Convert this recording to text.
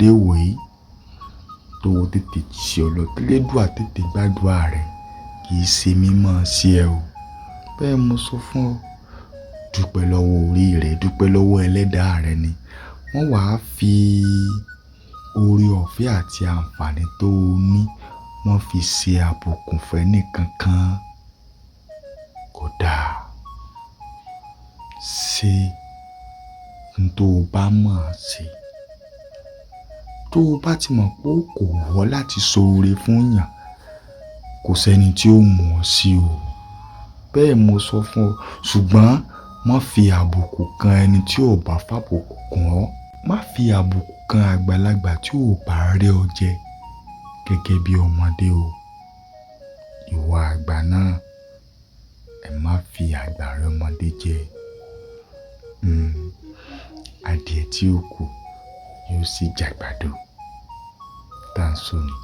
ọmọdé wòyí tó tètè ṣe ọ lọ kílédùà tètè gbàdúrà rẹ kì í ṣe mímọ̀ sí ẹ o. Bẹ́ẹ̀ mo sọ fún ọ, dúpẹ́ lọ́wọ́ orí rẹ, dúpẹ́ lọ́wọ́ ẹlẹ́dàá rẹ ni. Wọ́n wàá fi oore ọ̀fẹ́ àti àǹfààní tó o ní wọ́n fi ṣe àbùkù fẹ́ nìkankan. Kò dáa. Ṣé n tó o bá mọ̀ ṣe. Tó o bá ti mọ̀ pé kò wọ́ láti so oore fún yàn, kò sẹ́ni tí ó mú ọ sí o. Bẹ́ẹ̀ mo sọ fún ọ, ṣùgbọ́n má fi àbùkù kan ẹni tí ò bá fàbùkù kàn ọ́. Má fi àbùkù kan àgbàlagbà tí ò bá rẹ́ ọ jẹ gẹ́gẹ́ bí ọmọdé o. Ìwà àgbà náà, ẹ má fi àgbà rẹ́ ọmọdé jẹ. Adìẹ tí ó kú yóò sì jàgbàdo. Tàǹsó ni.